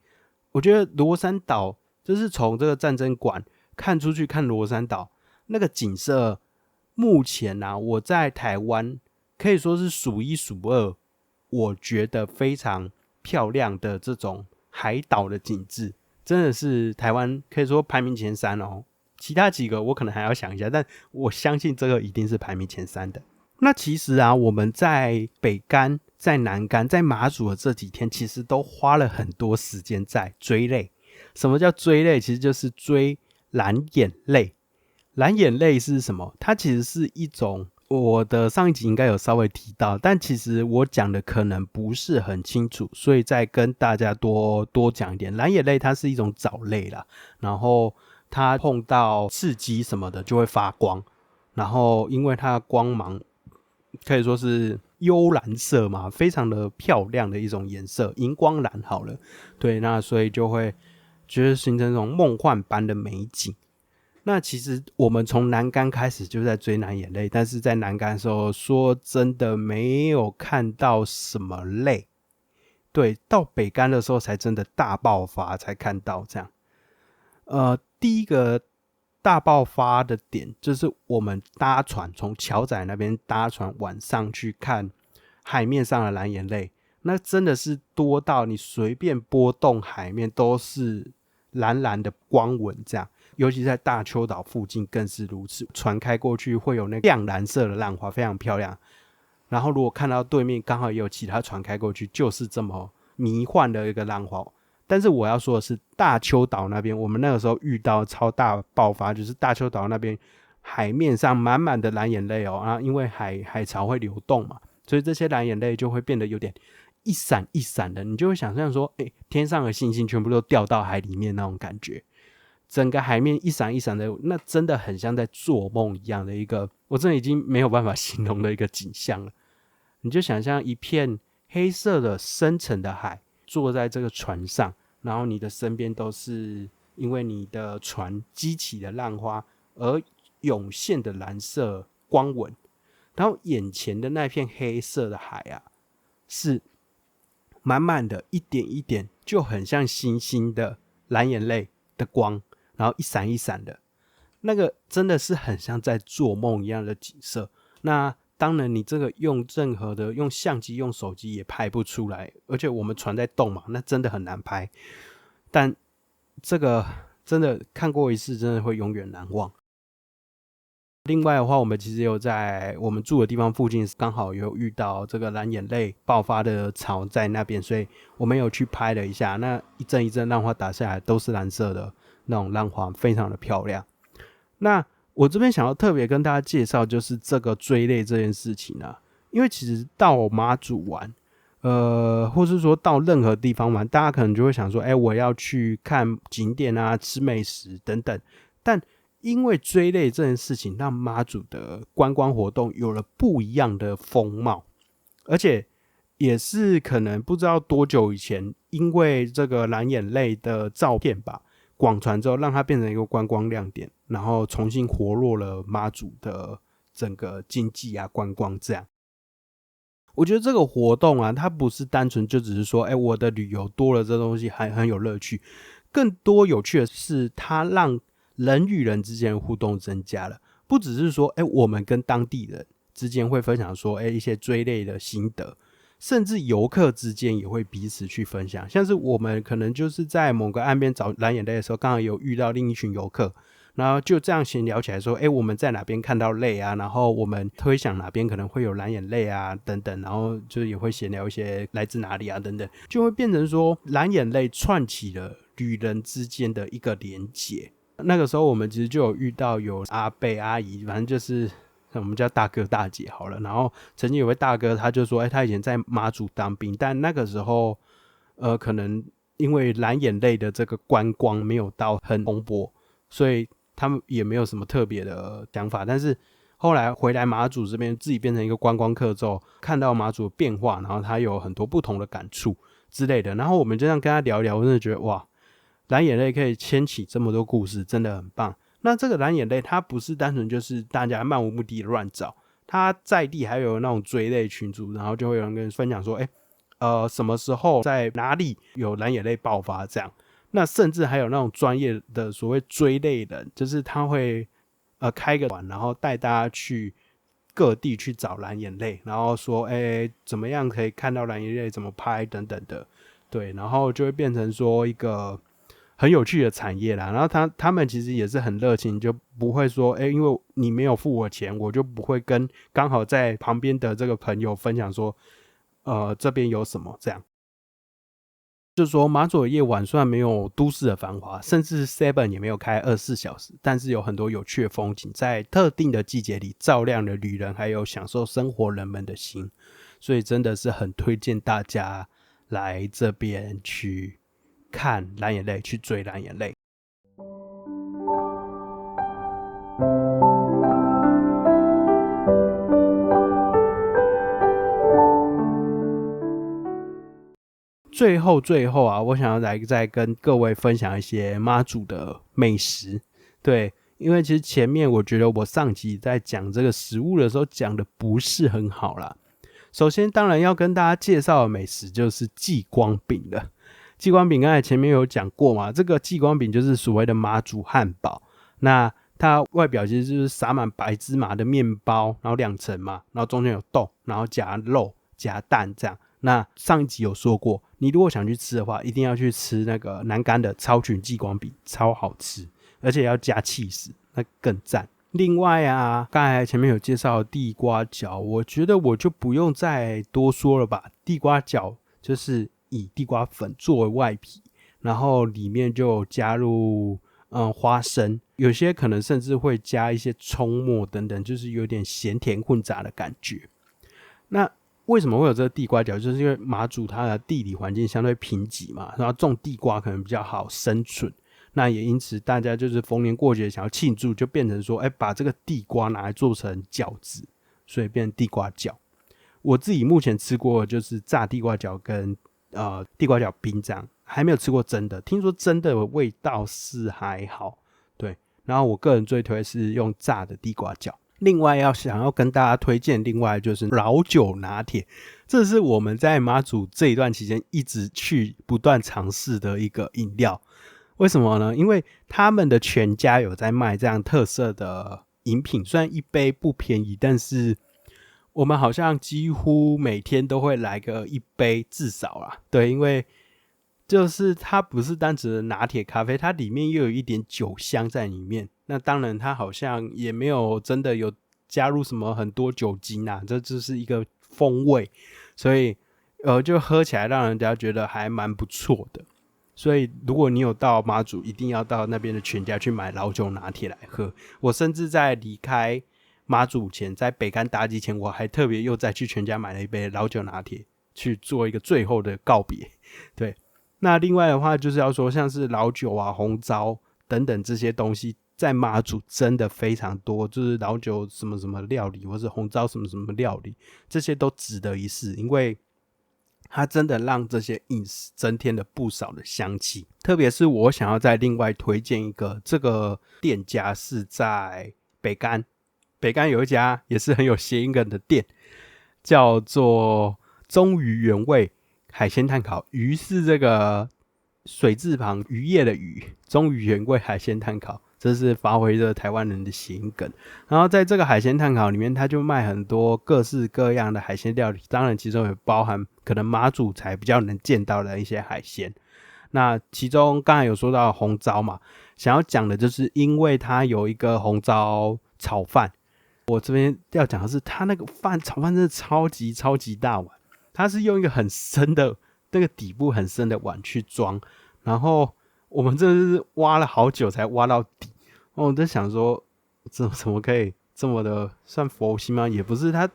我觉得罗山岛就是从这个战争馆看出去看罗山岛那个景色，目前我在台湾可以说是数一数二，我觉得非常漂亮的这种海岛的景致，真的是台湾可以说排名前3哦。其他几个我可能还要想一下，但我相信这个一定是排名前3的。那其实我们在北竿、在南竿、在马祖的这几天，其实都花了很多时间在追类。什么叫追泪？其实就是追蓝眼泪。蓝眼泪是什么？它其实是一种，我的上一集应该有稍微提到，但其实我讲的可能不是很清楚，所以再跟大家多讲一点。蓝眼泪它是一种藻类啦，然后它碰到刺激什么的就会发光，然后因为它的光芒可以说是幽蓝色嘛，非常的漂亮的一种颜色，荧光蓝好了，对，那所以就会觉得形成这种梦幻般的美景。那其实我们从南竿开始就在追蓝眼泪，但是在南竿的时候，说真的没有看到什么泪，对，到北竿的时候才真的大爆发，才看到这样。第一个大爆发的点就是我们搭船从桥仔那边搭船晚上去看海面上的蓝眼泪，那真的是多到你随便拨动海面都是蓝蓝的光纹这样，尤其在大丘岛附近更是如此，船开过去会有那个亮蓝色的浪花，非常漂亮。然后如果看到对面刚好也有其他船开过去，就是这么迷幻的一个浪花。但是我要说的是大丘岛那边，我们那个时候遇到超大爆发，就是大丘岛那边海面上满满的蓝眼泪哦，然后因为海潮会流动嘛，所以这些蓝眼泪就会变得有点一闪一闪的，你就会想象说天上的星星全部都掉到海里面那种感觉，整个海面一闪一闪的，那真的很像在做梦一样的一个，我真的已经没有办法形容的一个景象了。你就想象一片黑色的深沉的海，坐在这个船上，然后你的身边都是因为你的船激起的浪花而涌现的蓝色光纹，然后眼前的那片黑色的海啊，是满满的一点一点，就很像星星的蓝眼泪的光，然后一闪一闪的，那个真的是很像在做梦一样的景色。那当然你这个用任何的用相机用手机也拍不出来，而且我们船在动嘛，那真的很难拍，但这个真的看过一次真的会永远难忘。另外的话，我们其实有在我们住的地方附近刚好有遇到这个蓝眼泪爆发的潮在那边，所以我们有去拍了一下，那一阵一阵浪花打下来都是蓝色的那种浪花，非常的漂亮。那我这边想要特别跟大家介绍就是这个追泪这件事情啊，因为其实到马祖玩或是说到任何地方玩，大家可能就会想说我要去看景点啊，吃美食等等，但因为追泪这件事情让马祖的观光活动有了不一样的风貌，而且也是可能不知道多久以前因为这个蓝眼泪的照片吧广传之后，让它变成一个观光亮点，然后重新活络了马祖的整个经济啊观光这样。我觉得这个活动啊，它不是单纯就只是说我的旅游多了这东西还很有乐趣，更多有趣的是它让人与人之间的互动增加了，不只是说我们跟当地人之间会分享说一些追泪的心得，甚至游客之间也会彼此去分享，像是我们可能就是在某个岸边找蓝眼泪的时候，刚好有遇到另一群游客，然后就这样闲聊起来说我们在哪边看到泪啊，然后我们推想哪边可能会有蓝眼泪啊等等，然后就也会闲聊一些来自哪里啊等等，就会变成说蓝眼泪串起了旅人之间的一个连结。那个时候我们其实就有遇到有阿伯阿姨，反正就是我们叫大哥大姐好了，然后曾经有位大哥他就说他以前在马祖当兵，但那个时候可能因为蓝眼泪的这个观光没有到很蓬勃，所以他们也没有什么特别的想法，但是后来回来马祖这边自己变成一个观光客之后，看到马祖的变化，然后他有很多不同的感触之类的，然后我们就这样跟他聊一聊，我真的觉得哇，蓝眼泪可以牵起这么多故事，真的很棒。那这个蓝眼泪它不是单纯就是大家漫无目的的乱找，它在地还有那种追泪群组，然后就会有人跟人分享说什么时候在哪里有蓝眼泪爆发这样。那甚至还有那种专业的所谓追泪人，就是他会开个团，然后带大家去各地去找蓝眼泪，然后说怎么样可以看到蓝眼泪，怎么拍等等的，对，然后就会变成说一个很有趣的产业啦。然后他们其实也是很热情，就不会说因为你没有付我钱，我就不会跟刚好在旁边的这个朋友分享说这边有什么这样。就是说马祖的夜晚虽然没有都市的繁华，甚至 Seven 也没有开24小时，但是有很多有趣的风景，在特定的季节里照亮了旅人还有享受生活人们的心，所以真的是很推荐大家来这边去看蓝眼泪，去追蓝眼泪。最后啊，我想要来再跟各位分享一些妈祖的美食。对，因为其实前面我觉得我上集在讲这个食物的时候讲的不是很好啦。首先当然要跟大家介绍的美食就是继光饼了。继光饼刚才前面有讲过嘛，这个继光饼就是所谓的妈祖汉堡。那它外表其实就是撒满白芝麻的面包，然后2层嘛，然后中间有豆，然后夹肉夹蛋这样。那上一集有说过，你如果想去吃的话，一定要去吃那个南竿的超群继光饼，超好吃，而且要加起司，那更赞。另外啊，刚才前面有介绍地瓜饺，我觉得我就不用再多说了吧。地瓜饺就是以地瓜粉作为外皮，然后里面就加入花生，有些可能甚至会加一些葱末等等，就是有点咸甜混杂的感觉。那为什么会有这个地瓜饺？就是因为马祖它的地理环境相对贫瘠嘛，然后种地瓜可能比较好生存，那也因此大家就是逢年过节想要庆祝，就变成说把这个地瓜拿来做成饺子，所以变成地瓜饺。我自己目前吃过的就是炸地瓜饺跟地瓜饺冰这样，还没有吃过真的，听说真的味道是还好，对。然后我个人最推是用炸的地瓜饺。另外想要跟大家推荐，另外就是老酒拿铁，这是我们在马祖这一段期间一直去不断尝试的一个饮料。为什么呢？因为他们的全家有在卖这样特色的饮品，虽然一杯不便宜，但是我们好像几乎每天都会来个一杯至少啦。对，因为就是它不是单纯的拿铁咖啡，它里面又有一点酒香在里面。那当然它好像也没有真的有加入什么很多酒精啊，这就是一个风味，所以就喝起来让人家觉得还蛮不错的。所以如果你有到马祖，一定要到那边的全家去买老酒拿铁来喝。我甚至在离开马祖前，在北竿搭机前，我还特别又再去全家买了一杯老酒拿铁，去做一个最后的告别。对，那另外的话就是要说，像是老酒啊、红糟等等这些东西，在马祖真的非常多，就是老酒什么什么料理，或是红糟什么什么料理，这些都值得一试，因为它真的让这些饮食增添了不少的香气。特别是我想要再另外推荐一个，这个店家是在北竿有一家也是很有谐音梗的店，叫做忠于原味海鲜炭烤。鱼是这个水字旁渔业的渔，忠于原味海鲜炭烤，这是发挥着台湾人的谐音梗。然后在这个海鲜炭烤里面，他就卖很多各式各样的海鲜料理，当然其中也包含可能马祖才比较能见到的一些海鲜。那其中刚才有说到红糟嘛，想要讲的就是因为它有一个红糟炒饭，我这边要讲的是它那个炒饭真的超级超级大碗，它是用一个很深的那个底部很深的碗去装，然后我们真的是挖了好久才挖到底。我在想说怎么可以这么的算佛心吗？也不是，它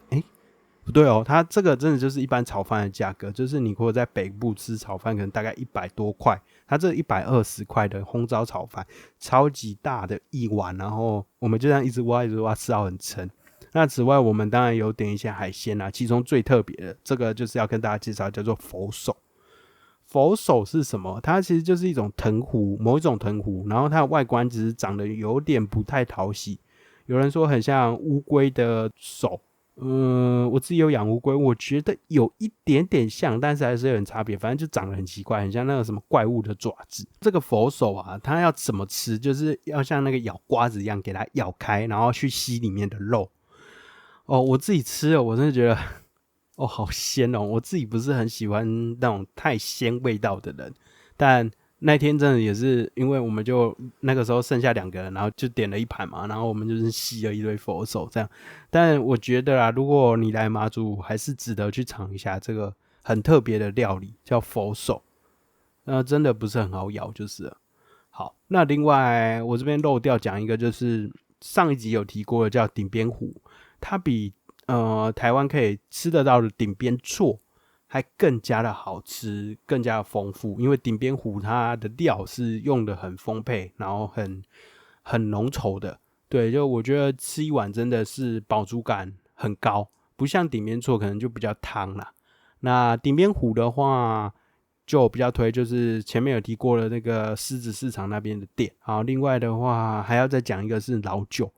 不对哦，它这个真的就是一般炒饭的价格，就是你如果在北部吃炒饭可能大概100多块，它这120块的红糟炒饭超级大的一碗，然后我们就这样一直挖吃到很撑。那此外我们当然有点一些海鲜啊，其中最特别的这个就是要跟大家介绍，叫做佛手。佛手是什么？它其实就是一种藤壶，某一种藤壶，然后它的外观只是长得有点不太讨喜，有人说很像乌龟的手，我自己有养乌龟，我觉得有一点点像，但是还是有点差别，反正就长得很奇怪，很像那个什么怪物的爪子。这个佛手啊，它要怎么吃，就是要像那个咬瓜子一样给它咬开，然后去吸里面的肉。我自己吃了，我真的觉得好鲜哦！我自己不是很喜欢那种太鲜味道的人，但那天真的也是因为我们就那个时候剩下2个人，然后就点了一盘嘛，然后我们就是吸了一堆佛手这样。但我觉得啦，如果你来马祖，还是值得去尝一下这个很特别的料理，叫佛手。真的不是很好咬就是了。好，那另外我这边漏掉讲一个，就是上一集有提过的叫顶边虎，它比台湾可以吃得到的顶边错还更加的好吃，更加的丰富，因为顶边虎它的料是用的很丰沛，然后很浓稠的，对，就我觉得吃一碗真的是饱足感很高，不像顶边错可能就比较汤啦。那顶边虎的话就比较推，就是前面有提过的那个狮子市场那边的店。好，另外的话还要再讲一个是老酒，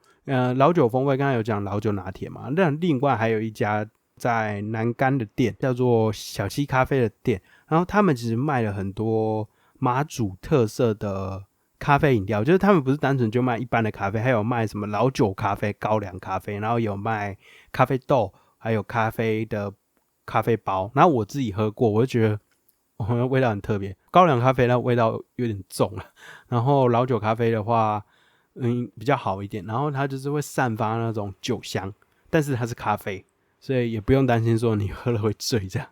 老酒风味刚才有讲老酒拿铁嘛，那另外还有一家在南竿的店叫做小七咖啡的店，然后他们其实卖了很多马祖特色的咖啡饮料，就是他们不是单纯就卖一般的咖啡，还有卖什么老酒咖啡、高粱咖啡，然后有卖咖啡豆，还有咖啡的咖啡包。然后我自己喝过，我就觉得味道很特别，高粱咖啡那味道有点重了，然后老酒咖啡的话比较好一点，然后它就是会散发那种酒香，但是它是咖啡，所以也不用担心说你喝了会醉这样。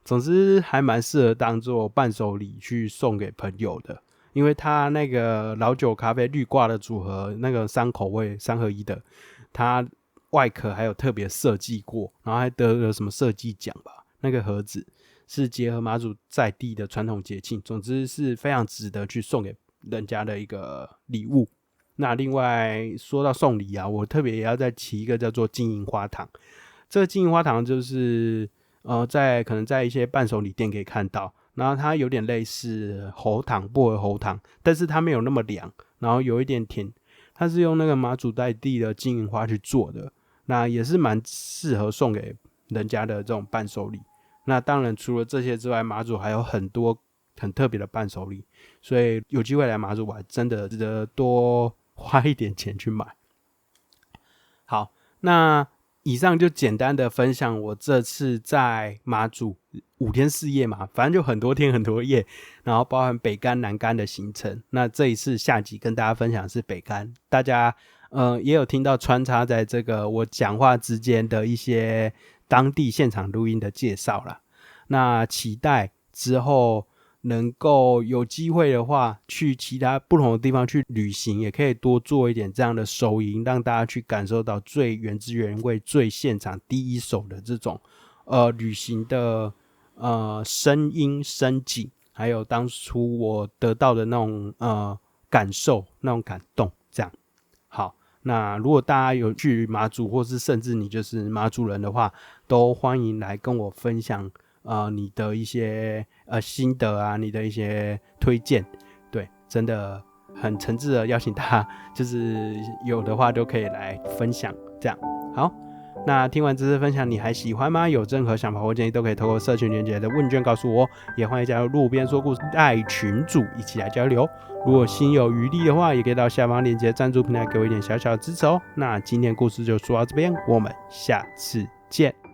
总之还蛮适合当做伴手礼去送给朋友的，因为它那个老酒咖啡绿挂的组合，那个3口味3合1的，它外壳还有特别设计过，然后还得了什么设计奖吧，那个盒子是结合马祖在地的传统节庆，总之是非常值得去送给人家的一个礼物。那另外说到送礼啊，我特别也要再提一个叫做金银花糖。这个金银花糖就是可能在一些伴手礼店可以看到，然后它有点类似喉糖、薄荷喉糖，但是它没有那么凉，然后有一点甜，它是用那个马祖在地的金银花去做的，那也是蛮适合送给人家的这种伴手礼。那当然除了这些之外，马祖还有很多很特别的伴手礼，所以有机会来马祖玩真的值得多花一点钱去买。好，那以上就简单的分享我这次在马祖5天4夜嘛，反正就很多天很多夜，然后包含北竿南竿的行程。那这一次下集跟大家分享的是北竿，大家也有听到穿插在这个我讲话之间的一些当地现场录音的介绍啦。那期待之后能够有机会的话，去其他不同的地方去旅行，也可以多做一点这样的收音，让大家去感受到最原汁原味、最现场第一手的这种旅行的声音、声景，还有当初我得到的那种感受、那种感动，这样。好，那如果大家有去马祖，或是甚至你就是马祖人的话，都欢迎来跟我分享你的一些心得啊，你的一些推荐，对，真的很诚挚的邀请大家，就是有的话都可以来分享，这样。好，那听完这次分享你还喜欢吗？有任何想法或建议都可以透过社群连结的问卷告诉我，也欢迎加入路边说故事带群组一起来交流。如果心有余力的话，也可以到下方链接赞助平台给我一点小小的支持哦。那今天故事就说到这边，我们下次见。